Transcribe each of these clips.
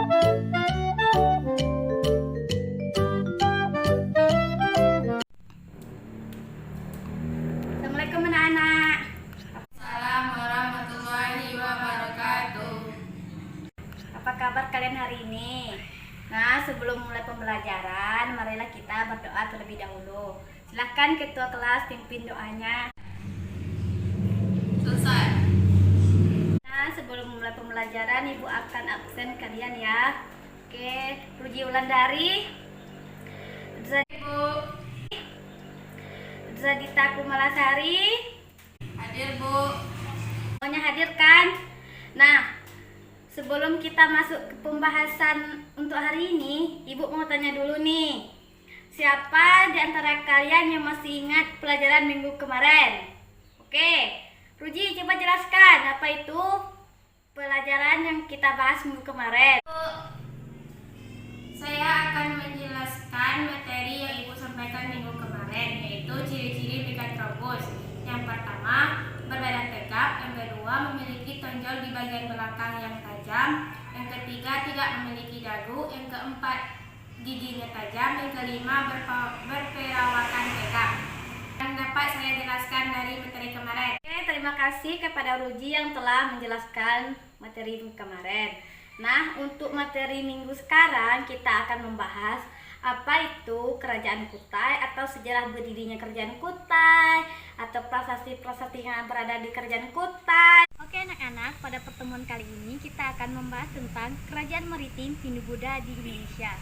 Assalamualaikum anak-anak. Assalamualaikum warahmatullahi wabarakatuh. Apa kabar kalian hari ini? Nah, sebelum mulai pembelajaran, marilah kita berdoa terlebih dahulu. Silahkan ketua kelas pimpin doanya. Selesai. Nah, sebelum mulai pembelajaran, Ibu akan absen kalian ya. Oke, Ruji Wulandari, Ibu, Zadita Kumalasari, hadir Bu. semuanya hadir kan? Nah, sebelum kita masuk ke pembahasan untuk hari ini, Ibu mau tanya dulu nih. Siapa di antara kalian yang masih ingat pelajaran minggu kemarin? Oke, Ruji coba jelaskan apa itu pelajaran yang kita bahas minggu kemarin. Bu, saya akan menjelaskan materi yang Ibu sampaikan minggu kemarin, yaitu ciri-ciri pikantrobus. Yang pertama, berbadan tegap. Yang kedua, memiliki tonjol di bagian belakang yang tajam. Yang ketiga, tidak memiliki dagu. Yang keempat, giginya tajam. Yang kelima, berperawakan tegap. Yang dapat saya jelaskan dari materi kemarin. Oke, terima kasih kepada Ruji yang telah menjelaskan materi kemarin. Nah, untuk materi minggu sekarang kita akan membahas apa itu Kerajaan Kutai atau sejarah berdirinya Kerajaan Kutai atau prasasti-prasasti yang berada di Kerajaan Kutai. Oke anak-anak, pada pertemuan kali ini kita akan membahas tentang Kerajaan Maritim Hindu-Buddha di Indonesia.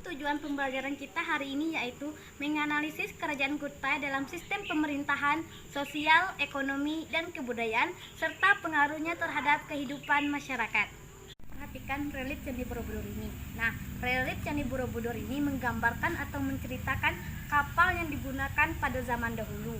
Tujuan pembelajaran kita hari ini yaitu menganalisis Kerajaan Kutai dalam sistem pemerintahan, sosial, ekonomi, dan kebudayaan serta pengaruhnya terhadap kehidupan masyarakat. Perhatikan relief Candi Borobudur ini. Nah, relief Candi Borobudur ini menggambarkan atau menceritakan kapal yang digunakan pada zaman dahulu.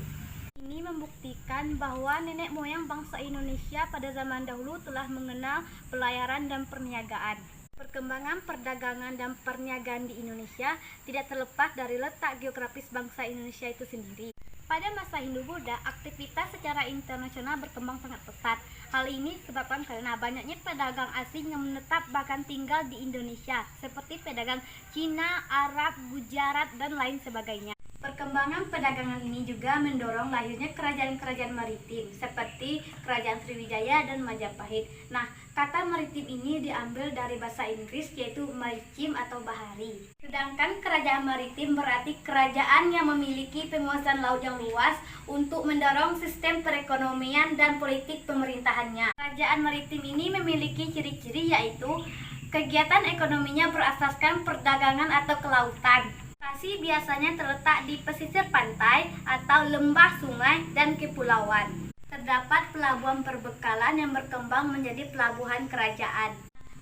Ini membuktikan bahwa nenek moyang bangsa Indonesia pada zaman dahulu telah mengenal pelayaran dan perniagaan. Perkembangan perdagangan dan perniagaan di Indonesia tidak terlepas dari letak geografis bangsa Indonesia itu sendiri. Pada masa Hindu-Buddha, aktivitas secara internasional berkembang sangat pesat. Hal ini disebabkan karena banyaknya pedagang asing yang menetap bahkan tinggal di Indonesia, seperti pedagang Cina, Arab, Gujarat, dan lain sebagainya. Perkembangan perdagangan ini juga mendorong lahirnya kerajaan-kerajaan maritim seperti Kerajaan Sriwijaya dan Majapahit. Nah, kata maritim ini diambil dari bahasa Inggris yaitu maritime atau bahari. Sedangkan kerajaan maritim berarti kerajaan yang memiliki penguasaan laut yang luas untuk mendorong sistem perekonomian dan politik pemerintahannya. Kerajaan maritim ini memiliki ciri-ciri yaitu kegiatan ekonominya berasaskan perdagangan atau kelautan. Lokasi biasanya terletak di pesisir pantai atau lembah sungai dan kepulauan. Terdapat pelabuhan perbekalan yang berkembang menjadi pelabuhan kerajaan.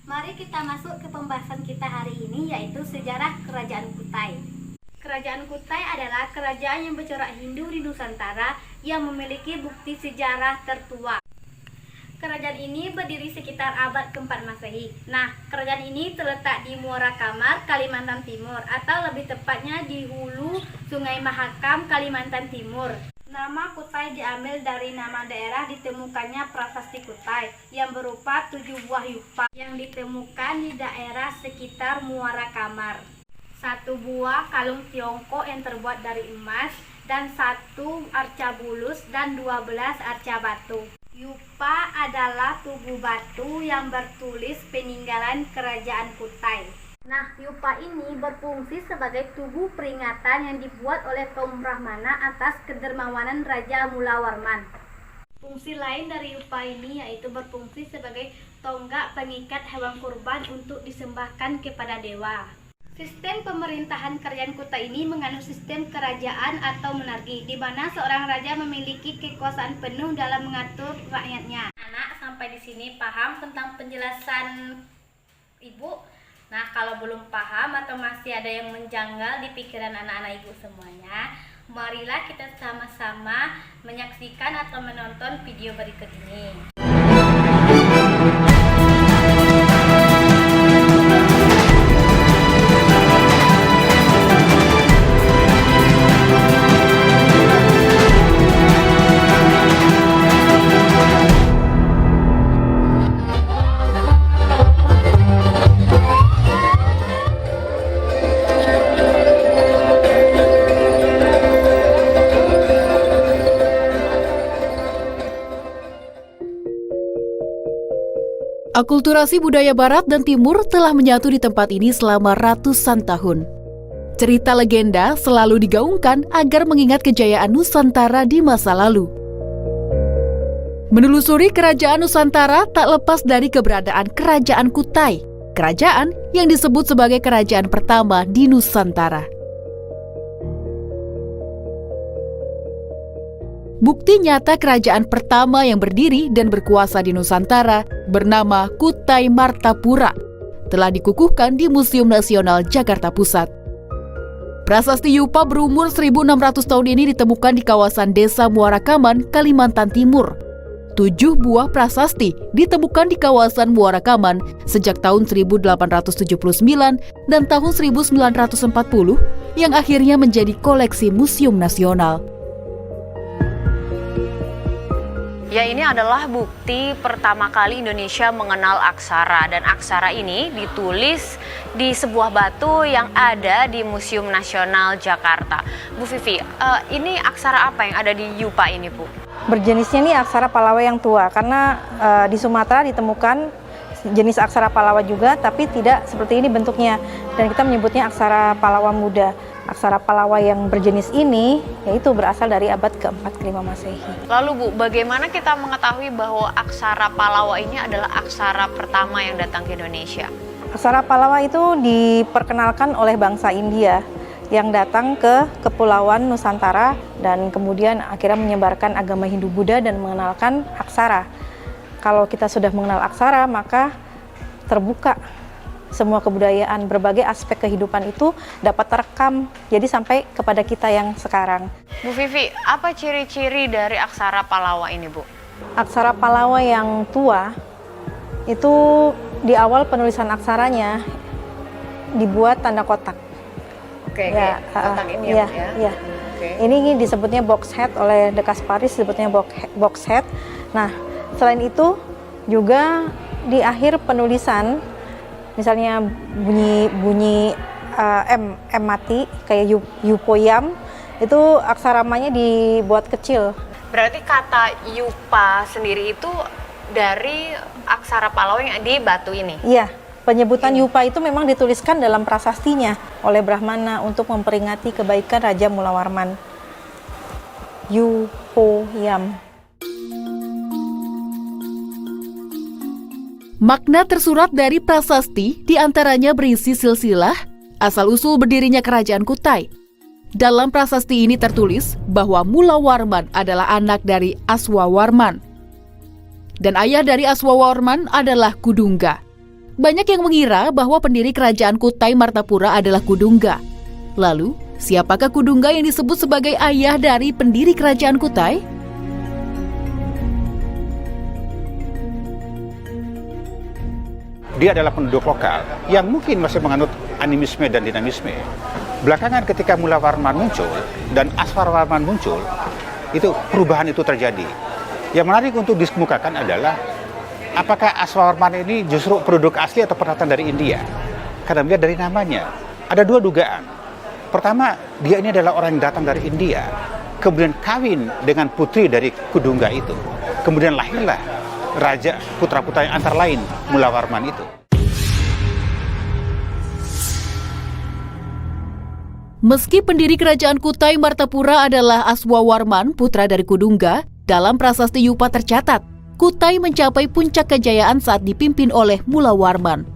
Mari kita masuk ke pembahasan kita hari ini yaitu sejarah Kerajaan Kutai. Kerajaan Kutai adalah kerajaan yang bercorak Hindu di Nusantara yang memiliki bukti sejarah tertua. Kerajaan ini berdiri sekitar abad ke-4 Masehi. Nah, kerajaan ini terletak di Muara Kamar, Kalimantan Timur, atau lebih tepatnya di hulu Sungai Mahakam, Kalimantan Timur. Nama Kutai diambil dari nama daerah ditemukannya prasasti Kutai yang berupa 7 buah yupa yang ditemukan di daerah sekitar Muara Kamar. 1 buah kalung Tiongkok yang terbuat dari emas dan 1 arca bulus dan 12 arca batu. Yupa adalah tugu batu yang bertulis peninggalan Kerajaan Kutai. Nah, yupa ini berfungsi sebagai tugu peringatan yang dibuat oleh kaum Brahmana atas kedermawanan Raja Mulawarman. Fungsi lain dari yupa ini yaitu berfungsi sebagai tonggak pengikat hewan kurban untuk disembahkan kepada dewa. Sistem pemerintahan Kerajaan Kutai ini mengandung sistem kerajaan atau monarki, di mana seorang raja memiliki kekuasaan penuh dalam mengatur rakyatnya. Anak, sampai di sini paham tentang penjelasan Ibu? Nah, kalau belum paham atau masih ada yang menjanggal di pikiran anak-anak Ibu semuanya, marilah kita sama-sama menyaksikan atau menonton video berikut ini. Akulturasi budaya Barat dan Timur telah menyatu di tempat ini selama ratusan tahun. Cerita legenda selalu digaungkan agar mengingat kejayaan Nusantara di masa lalu. Menelusuri kerajaan Nusantara tak lepas dari keberadaan Kerajaan Kutai, kerajaan yang disebut sebagai kerajaan pertama di Nusantara. Bukti nyata kerajaan pertama yang berdiri dan berkuasa di Nusantara bernama Kutai Martapura telah dikukuhkan di Museum Nasional Jakarta Pusat. Prasasti Yupa berumur 1.600 tahun ini ditemukan di kawasan Desa Muara Kaman, Kalimantan Timur. 7 buah prasasti ditemukan di kawasan Muara Kaman sejak tahun 1879 dan tahun 1940 yang akhirnya menjadi koleksi Museum Nasional. Ya, ini adalah bukti pertama kali Indonesia mengenal aksara, dan aksara ini ditulis di sebuah batu yang ada di Museum Nasional Jakarta. Bu Vivi, ini aksara apa yang ada di Yupa ini, Bu? Berjenisnya ini aksara Pallawa yang tua, karena di Sumatera ditemukan jenis aksara Pallawa juga, tapi tidak seperti ini bentuknya, dan kita menyebutnya aksara Pallawa muda. Aksara Pallawa yang berjenis ini yaitu berasal dari abad ke-4 ke-5 Masehi. Lalu Bu, bagaimana kita mengetahui bahwa aksara Pallawa ini adalah aksara pertama yang datang ke Indonesia? Aksara Pallawa itu diperkenalkan oleh bangsa India yang datang ke Kepulauan Nusantara dan kemudian akhirnya menyebarkan agama Hindu-Buddha dan mengenalkan aksara. Kalau kita sudah mengenal aksara, maka terbuka semua kebudayaan, berbagai aspek kehidupan itu dapat terekam, jadi sampai kepada kita yang sekarang. Bu Vivi, apa ciri-ciri dari aksara Pallawa ini, Bu? Aksara Pallawa yang tua, itu di awal penulisan aksaranya dibuat tanda kotak. Oke, ya, kotak ini ya, Bu, ya? Ya. Okay. Ini disebutnya box head oleh De Kasparis, disebutnya box head. Nah, selain itu juga di akhir penulisan, misalnya bunyi M mati kayak yupoyam, itu aksaramanya dibuat kecil. Berarti kata Yupa sendiri itu dari aksara Pallawa yang di batu ini? Iya, penyebutan Yupa itu memang dituliskan dalam prasastinya oleh Brahmana untuk memperingati kebaikan Raja Mulawarman. Yupoyam. Makna tersurat dari prasasti diantaranya berisi silsilah, asal-usul berdirinya Kerajaan Kutai. Dalam prasasti ini tertulis bahwa Mulawarman adalah anak dari Aswawarman. Dan ayah dari Aswawarman adalah Kudungga. Banyak yang mengira bahwa pendiri Kerajaan Kutai Martapura adalah Kudungga. Lalu, siapakah Kudungga yang disebut sebagai ayah dari pendiri Kerajaan Kutai? Dia adalah penduduk lokal yang mungkin masih menganut animisme dan dinamisme. Belakangan ketika Mulawarman muncul dan Aswawarman muncul, itu perubahan itu terjadi. Yang menarik untuk dikemukakan adalah apakah Aswawarman ini justru penduduk asli atau pendatang dari India? Karena melihat dari namanya, ada dua dugaan. Pertama, dia ini adalah orang yang datang dari India, kemudian kawin dengan putri dari Kudungga itu. Kemudian lahirlah raja putra-putra yang antara lain Mulawarman itu. Meski pendiri Kerajaan Kutai Martapura adalah Aswawarman, putra dari Kudungga, dalam prasasti Yupa tercatat, Kutai mencapai puncak kejayaan saat dipimpin oleh Mulawarman.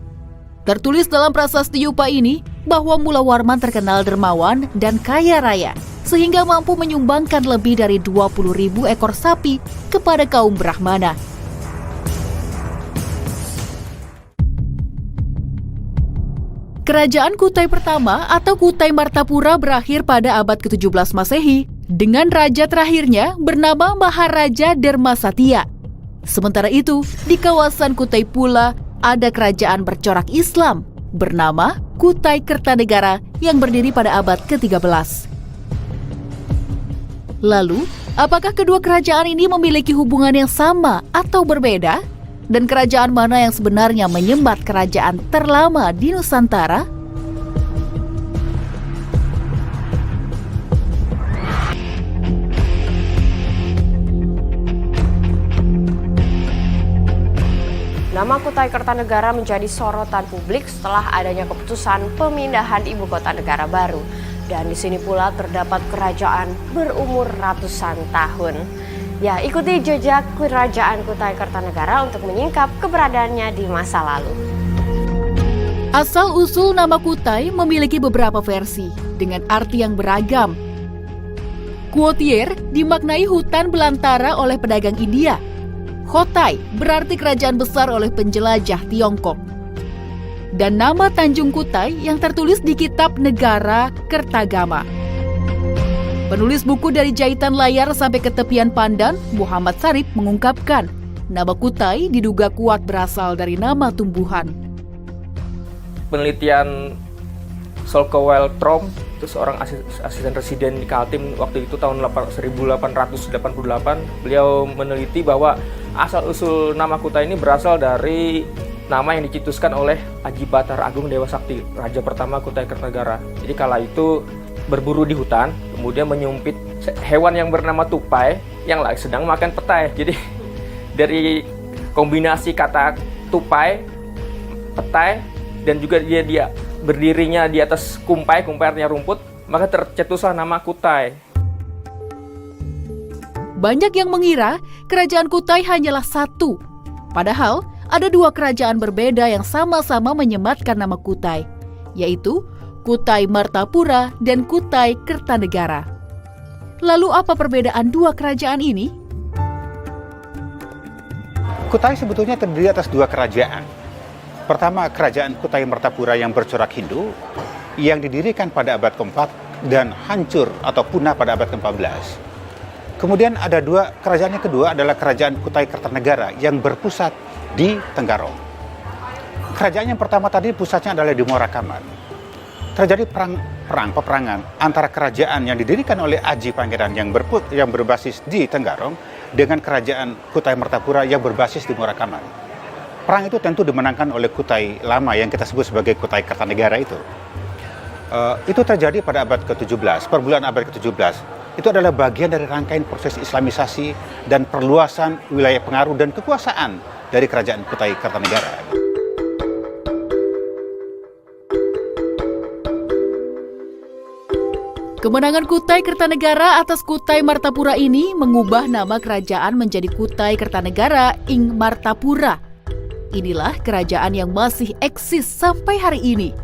Tertulis dalam prasasti Yupa ini bahwa Mulawarman terkenal dermawan dan kaya raya, sehingga mampu menyumbangkan lebih dari 20.000 ekor sapi kepada kaum Brahmana. Kerajaan Kutai pertama atau Kutai Martapura berakhir pada abad ke-17 Masehi dengan raja terakhirnya bernama Maharaja Dharmasatya. Sementara itu, di kawasan Kutai pula ada kerajaan bercorak Islam bernama Kutai Kertanegara yang berdiri pada abad ke-13. Lalu, apakah kedua kerajaan ini memiliki hubungan yang sama atau berbeda? Dan kerajaan mana yang sebenarnya menyembat kerajaan terlama di Nusantara? Nama Kutai Kertanegara menjadi sorotan publik setelah adanya keputusan pemindahan ibu kota negara baru. Dan di sini pula terdapat kerajaan berumur ratusan tahun. Ya, ikuti jejak kerajaan Kutai Kertanegara untuk menyingkap keberadaannya di masa lalu. Asal-usul nama Kutai memiliki beberapa versi dengan arti yang beragam. Kuotier dimaknai hutan belantara oleh pedagang India. Khotai berarti kerajaan besar oleh penjelajah Tiongkok. Dan nama Tanjung Kutai yang tertulis di kitab Negara Kertagama. Penulis buku Dari Jahitan Layar Sampai ke Tepian Pandan, Muhammad Sarip mengungkapkan, nama Kutai diduga kuat berasal dari nama tumbuhan. Penelitian Solkowel Trom, itu seorang asisten residen di Kaltim waktu itu tahun 1888, beliau meneliti bahwa asal-usul nama Kutai ini berasal dari nama yang dicetuskan oleh Aji Batara Agung Dewa Sakti, raja pertama Kutai Kertanegara. Jadi kala itu berburu di hutan, kemudian menyumpit hewan yang bernama tupai yang sedang makan petai. Jadi dari kombinasi kata tupai, petai, dan juga dia berdirinya di atas kumpai artinya rumput, maka tercetuslah nama Kutai. Banyak yang mengira kerajaan Kutai hanyalah satu. Padahal ada dua kerajaan berbeda yang sama-sama menyematkan nama Kutai, yaitu Kutai Martapura dan Kutai Kertanegara. Lalu apa perbedaan dua kerajaan ini? Kutai sebetulnya terdiri atas dua kerajaan. Pertama, kerajaan Kutai Martapura yang bercorak Hindu, yang didirikan pada abad ke-4 dan hancur atau punah pada abad ke-14. Kemudian ada kerajaan yang kedua adalah kerajaan Kutai Kertanegara yang berpusat di Tenggarong. Kerajaan yang pertama tadi pusatnya adalah di Muara Kaman. Terjadi peperangan antara kerajaan yang didirikan oleh Aji Pangeran yang berbasis di Tenggarong dengan kerajaan Kutai Martapura yang berbasis di Muara Kaman. Perang itu tentu dimenangkan oleh Kutai lama yang kita sebut sebagai Kutai Kertanegara itu. Itu terjadi pada abad ke-17, perbulan abad ke-17. Itu adalah bagian dari rangkaian proses islamisasi dan perluasan wilayah pengaruh dan kekuasaan dari kerajaan Kutai Kertanegara. Kemenangan Kutai Kertanegara atas Kutai Martapura ini mengubah nama kerajaan menjadi Kutai Kertanegara ing Martapura. Inilah kerajaan yang masih eksis sampai hari ini.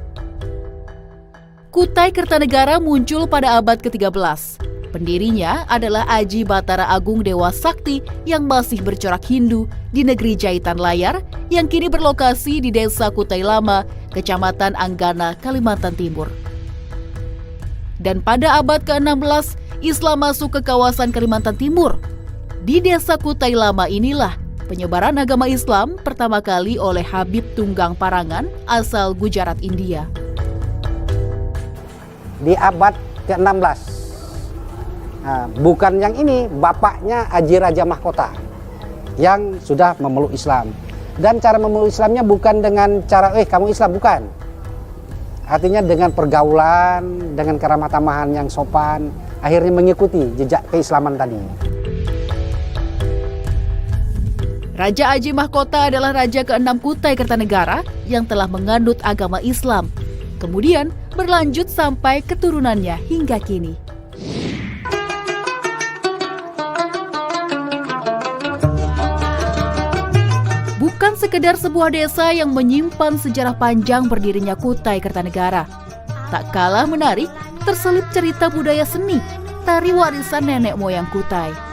Kutai Kertanegara muncul pada abad ke-13. Pendirinya adalah Aji Batara Agung Dewa Sakti yang masih bercorak Hindu di negeri Jahitan Layar yang kini berlokasi di Desa Kutai Lama, Kecamatan Anggana, Kalimantan Timur. Dan pada abad ke-16, Islam masuk ke kawasan Kalimantan Timur. Di Desa Kutai Lama inilah penyebaran agama Islam pertama kali oleh Habib Tunggang Parangan asal Gujarat, India. Di abad ke-16, bukan yang ini, bapaknya Aji Raja Mahkota yang sudah memeluk Islam. Dan cara memeluk Islamnya bukan dengan cara, kamu Islam, bukan. Artinya dengan pergaulan, dengan keramah tamahan yang sopan, akhirnya mengikuti jejak keislaman tadi. Raja Aji Mahkota adalah raja ke-6 Kutai Kertanegara yang telah menganut agama Islam. Kemudian berlanjut sampai keturunannya hingga kini. Bukan sekedar sebuah desa yang menyimpan sejarah panjang berdirinya Kutai Kertanegara. Tak kalah menarik, terselip cerita budaya seni, tari warisan nenek moyang Kutai.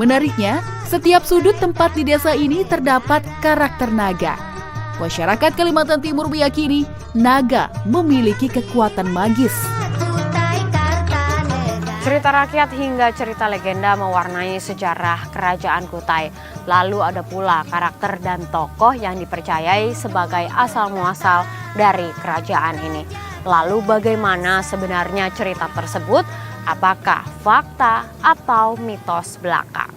Menariknya, setiap sudut tempat di desa ini terdapat karakter naga. Masyarakat Kalimantan Timur meyakini naga memiliki kekuatan magis. Cerita rakyat hingga cerita legenda mewarnai sejarah kerajaan Kutai. Lalu ada pula karakter dan tokoh yang dipercayai sebagai asal-muasal dari kerajaan ini. Lalu bagaimana sebenarnya cerita tersebut? Apakah fakta atau mitos belaka?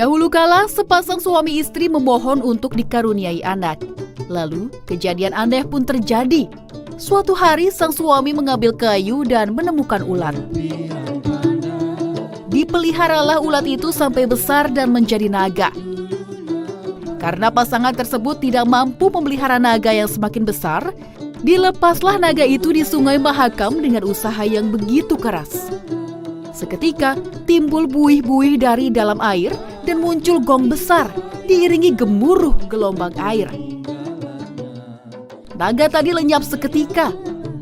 Dahulu kala, sepasang suami istri memohon untuk dikaruniai anak. Lalu, kejadian aneh pun terjadi. Suatu hari, sang suami mengambil kayu dan menemukan ulat. Dipeliharalah ulat itu sampai besar dan menjadi naga. Karena pasangan tersebut tidak mampu memelihara naga yang semakin besar, dilepaslah naga itu di Sungai Mahakam dengan usaha yang begitu keras. Seketika, timbul buih-buih dari dalam air dan muncul gong besar, diiringi gemuruh gelombang air. Naga tadi lenyap seketika.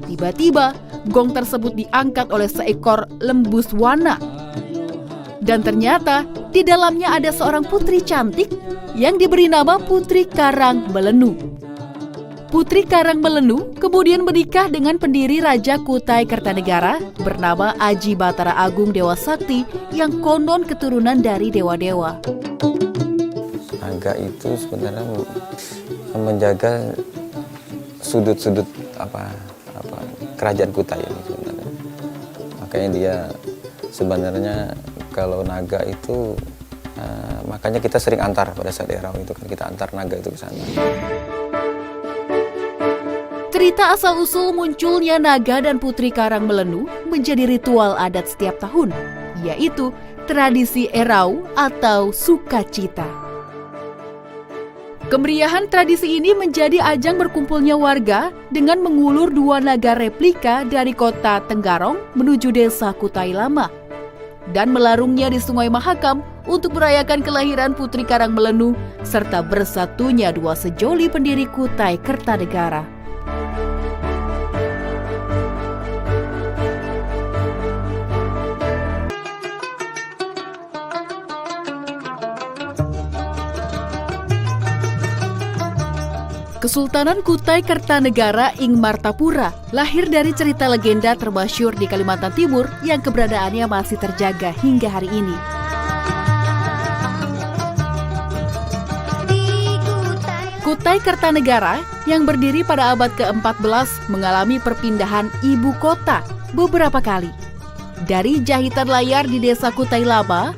Tiba-tiba, gong tersebut diangkat oleh seekor lembuswana. Dan ternyata, di dalamnya ada seorang putri cantik yang diberi nama Putri Karang Melenu. Putri Karang Melenu kemudian menikah dengan pendiri Raja Kutai Kertanegara bernama Aji Batara Agung Dewa Sakti yang konon keturunan dari dewa-dewa. Naga itu sebenarnya menjaga sudut-sudut kerajaan Kutai ini sebenarnya. Makanya dia sebenarnya kalau naga itu makanya kita sering antar pada saat Erau itu kan kita antar naga itu ke sana. Cerita asal-usul munculnya naga dan Putri Karang Melenu menjadi ritual adat setiap tahun, yaitu tradisi Erau atau sukacita. Kemeriahan tradisi ini menjadi ajang berkumpulnya warga dengan mengulur dua naga replika dari kota Tenggarong menuju desa Kutai Lama dan melarungnya di Sungai Mahakam untuk merayakan kelahiran Putri Karang Melenu serta bersatunya dua sejoli pendiri Kutai Kertanegara. Kesultanan Kutai Kertanegara ing Martapura lahir dari cerita legenda termasyhur di Kalimantan Timur yang keberadaannya masih terjaga hingga hari ini. Kutai Kertanegara yang berdiri pada abad ke-14 mengalami perpindahan ibu kota beberapa kali. Dari jahitan layar di desa Kutai Lama,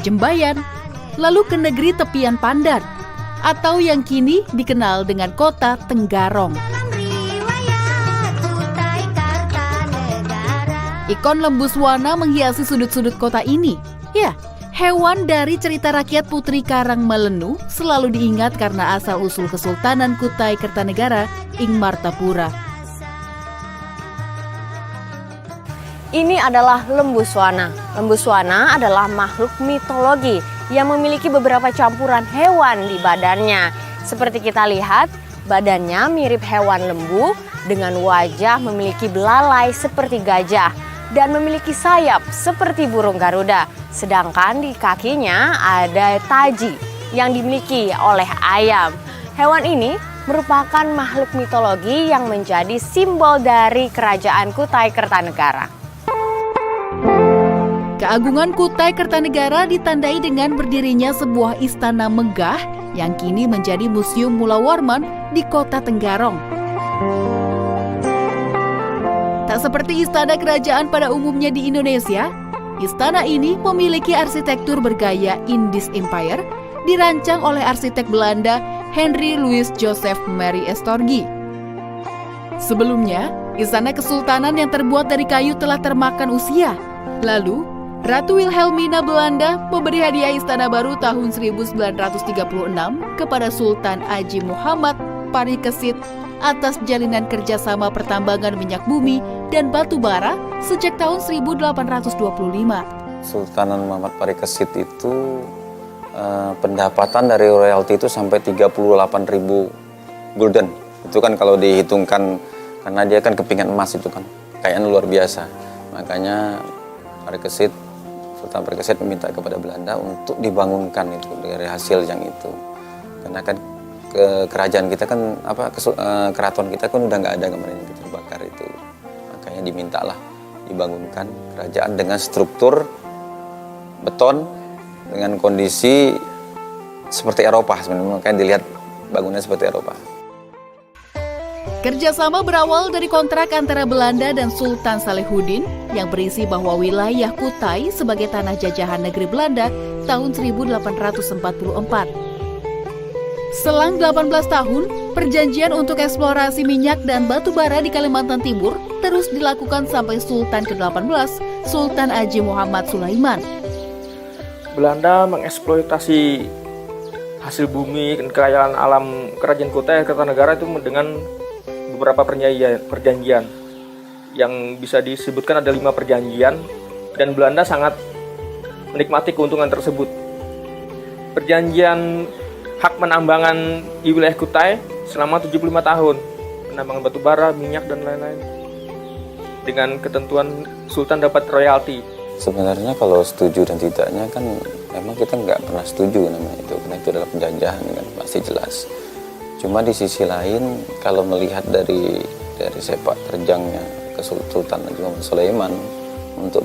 Jembayan, lalu ke negeri tepian Pandan, atau yang kini dikenal dengan kota Tenggarong. Ikon lembuswana menghiasi sudut-sudut kota ini. Ya, hewan dari cerita rakyat Putri Karang Melenu selalu diingat karena asal-usul Kesultanan Kutai Kertanegara ing Martapura. Ini adalah lembuswana. Lembuswana adalah makhluk mitologi yang memiliki beberapa campuran hewan di badannya. Seperti kita lihat, badannya mirip hewan lembu dengan wajah memiliki belalai seperti gajah dan memiliki sayap seperti burung Garuda. Sedangkan di kakinya ada taji yang dimiliki oleh ayam. Hewan ini merupakan makhluk mitologi yang menjadi simbol dari kerajaan Kutai Kertanegara. Keagungan Kutai Kertanegara ditandai dengan berdirinya sebuah istana megah yang kini menjadi Museum Mula Warman di kota Tenggarong. Tak seperti istana kerajaan pada umumnya di Indonesia, istana ini memiliki arsitektur bergaya Indisch Empire, dirancang oleh arsitek Belanda Henry Louis Joseph Mary Estorgi. Sebelumnya, istana kesultanan yang terbuat dari kayu telah termakan usia. Lalu, Ratu Wilhelmina Belanda memberi hadiah istana baru tahun 1936 kepada Sultan Aji Muhammad Parikesit atas jalinan kerjasama pertambangan minyak bumi dan batu bara sejak tahun 1825. Sultanan Muhammad Parikesit itu pendapatan dari royalti itu sampai 38.000 gulden. Itu kan kalau dihitungkan, karena dia kan kepingan emas itu kan, kayaknya luar biasa. Makanya Sultan Parikesit meminta kepada Belanda untuk dibangunkan itu dari hasil yang itu. Karena kan kerajaan kita kan keraton kita kan udah nggak ada kemarin yang terbakar itu. Makanya dimintalah dibangunkan kerajaan dengan struktur beton dengan kondisi seperti Eropa sebenarnya. Makanya dilihat bangunannya seperti Eropa. Kerjasama berawal dari kontrak antara Belanda dan Sultan Salehuddin yang berisi bahwa wilayah Kutai sebagai tanah jajahan negeri Belanda tahun 1844. Selang 18 tahun, perjanjian untuk eksplorasi minyak dan batu bara di Kalimantan Timur terus dilakukan sampai Sultan ke-18, Sultan Haji Muhammad Sulaiman. Belanda mengeksploitasi hasil bumi dan kekayaan alam Kerajaan Kutai Kartanegara itu dengan beberapa perjanjian yang bisa disebutkan ada 5 perjanjian, dan Belanda sangat menikmati keuntungan tersebut. Perjanjian hak penambangan di wilayah Kutai selama 75 tahun, penambangan batu bara, minyak, dan lain-lain. Dengan ketentuan Sultan dapat royalti. Sebenarnya kalau setuju dan tidaknya kan memang kita nggak pernah setuju namanya itu, karena itu adalah penjajahan kan pasti jelas. Cuma di sisi lain kalau melihat dari sepak terjangnya Sultan Haji Muhammad Sulaiman untuk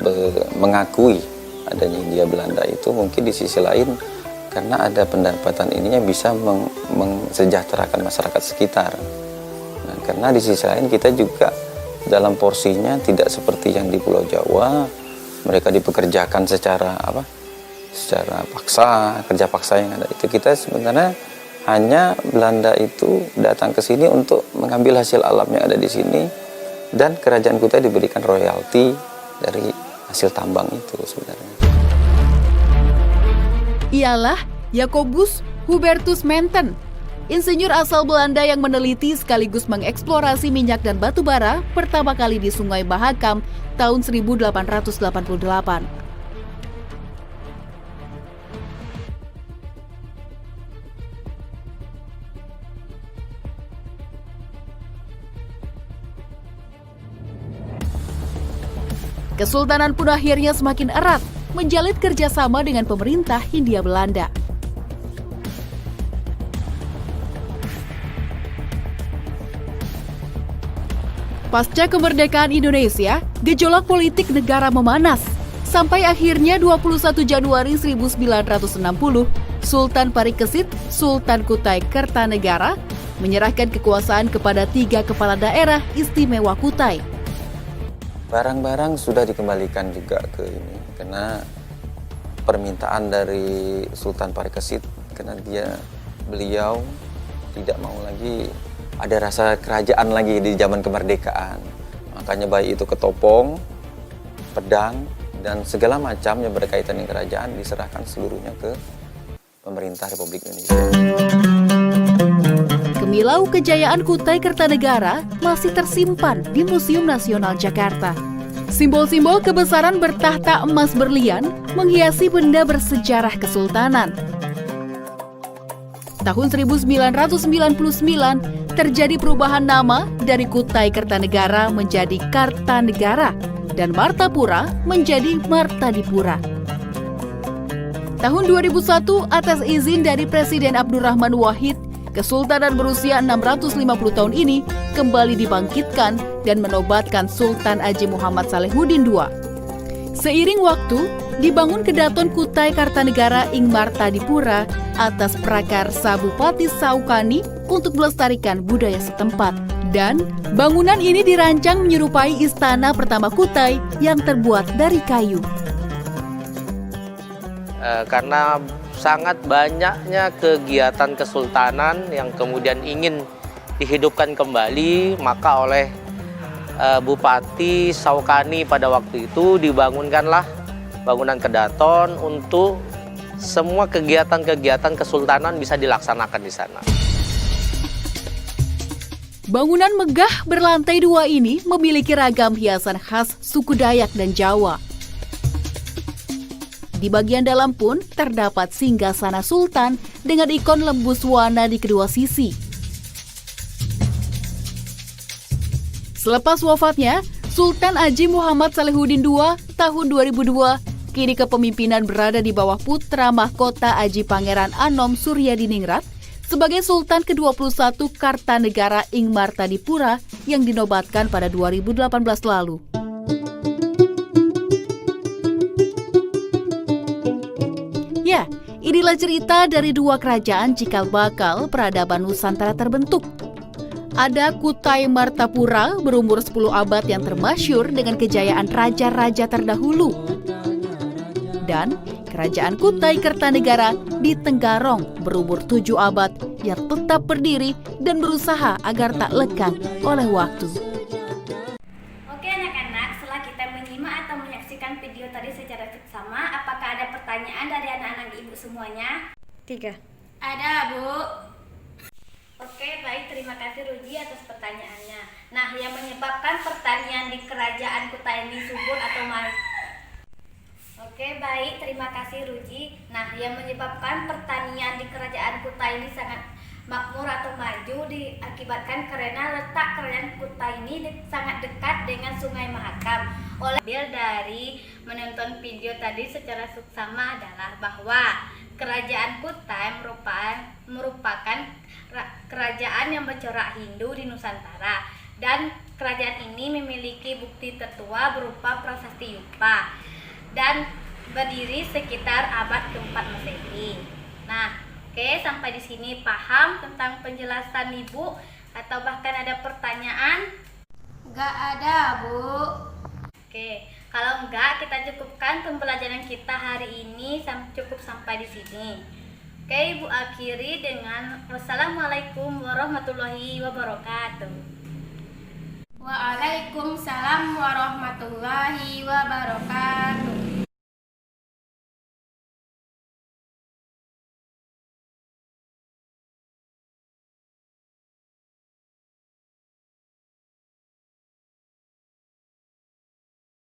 mengakui adanya Hindia Belanda itu, mungkin di sisi lain karena ada pendapatan ininya bisa mensejahterakan masyarakat sekitar. Nah, karena di sisi lain kita juga dalam porsinya tidak seperti yang di Pulau Jawa, mereka dipekerjakan secara paksa, kerja paksa yang ada itu. Kita sebenarnya hanya Belanda itu datang ke sini untuk mengambil hasil alam yang ada di sini, dan kerajaan Kutai diberikan royalti dari hasil tambang itu sebenarnya. Ialah Jacobus Hubertus Menten, insinyur asal Belanda yang meneliti sekaligus mengeksplorasi minyak dan batu bara pertama kali di Sungai Mahakam tahun 1888. Kesultanan pun akhirnya semakin erat menjalin kerjasama dengan pemerintah Hindia Belanda. Pasca kemerdekaan Indonesia, gejolak politik negara memanas. Sampai akhirnya 21 Januari 1960, Sultan Parikesit, Sultan Kutai Kartanegara, menyerahkan kekuasaan kepada 3 kepala daerah istimewa Kutai. Barang-barang sudah dikembalikan juga ke ini, karena permintaan dari Sultan Parikesit, karena beliau tidak mau lagi ada rasa kerajaan lagi di zaman kemerdekaan. Makanya baik itu ketopong, pedang, dan segala macam yang berkaitan dengan kerajaan diserahkan seluruhnya ke pemerintah Republik Indonesia. Kemilau kejayaan Kutai Kartanegara masih tersimpan di Museum Nasional Jakarta. Simbol-simbol kebesaran bertahta emas berlian menghiasi benda bersejarah kesultanan. Tahun 1999 terjadi perubahan nama dari Kutai Kartanegara menjadi Kartanegara dan Martapura menjadi Martadipura. Tahun 2001 atas izin dari Presiden Abdurrahman Wahid, Kesultanan berusia 650 tahun ini kembali dibangkitkan dan menobatkan Sultan Haji Muhammad Salehuddin II. Seiring waktu, dibangun Kedaton Kutai Kartanegara ing Martadipura atas prakarsa Bupati Saukani untuk melestarikan budaya setempat. Dan bangunan ini dirancang menyerupai istana pertama Kutai yang terbuat dari kayu. Karena sangat banyaknya kegiatan kesultanan yang kemudian ingin dihidupkan kembali, maka oleh Bupati Saukani pada waktu itu dibangunkanlah bangunan Kedaton untuk semua kegiatan-kegiatan kesultanan bisa dilaksanakan di sana. Bangunan megah berlantai 2 ini memiliki ragam hiasan khas suku Dayak dan Jawa. Di bagian dalam pun terdapat singgasana sultan dengan ikon lembus warna di kedua sisi. Selepas wafatnya, Sultan Haji Muhammad Salehuddin II tahun 2002, kini kepemimpinan berada di bawah putra mahkota Haji Pangeran Anom Suryadiningrat sebagai Sultan ke-21 Kartanegara ing Martadipura yang dinobatkan pada 2018 lalu. Ya, inilah cerita dari 2 kerajaan cikal bakal peradaban Nusantara terbentuk. Ada Kutai Martapura berumur 10 abad yang termasyhur dengan kejayaan raja-raja terdahulu. Dan Kerajaan Kutai Kertanegara di Tenggarong berumur 7 abad yang tetap berdiri dan berusaha agar tak lekang oleh waktu. Oke anak-anak, setelah kita menyimak atau menyaksikan video tadi secara seksama, apakah ada pertanyaan dari anak-anak ibu semuanya? 3. Ada, Bu. Oke, baik, terima kasih Ruji atas pertanyaannya. Nah, yang menyebabkan pertanian di kerajaan Kutai ini subur atau Oke, baik, terima kasih Ruji. Nah, yang menyebabkan pertanian di kerajaan Kutai ini sangat makmur atau maju diakibatkan karena letak kerajaan Kutai ini sangat dekat dengan Sungai Mahakam. Dari menonton video tadi secara seksama adalah bahwa kerajaan Kutai merupakan kerajaan yang bercorak Hindu di Nusantara, dan kerajaan ini memiliki bukti tertua berupa Prasasti Yupa dan berdiri sekitar abad ke-4 Masehi. Nah, oke, sampai di sini paham tentang penjelasan Ibu atau bahkan ada pertanyaan? Nggak ada, Bu. Oke, kalau enggak kita cukupkan pembelajaran kita hari ini cukup sampai di sini. Oke, Ibu akhiri dengan wassalamualaikum warahmatullahi wabarakatuh. Waalaikumsalam warahmatullahi wabarakatuh.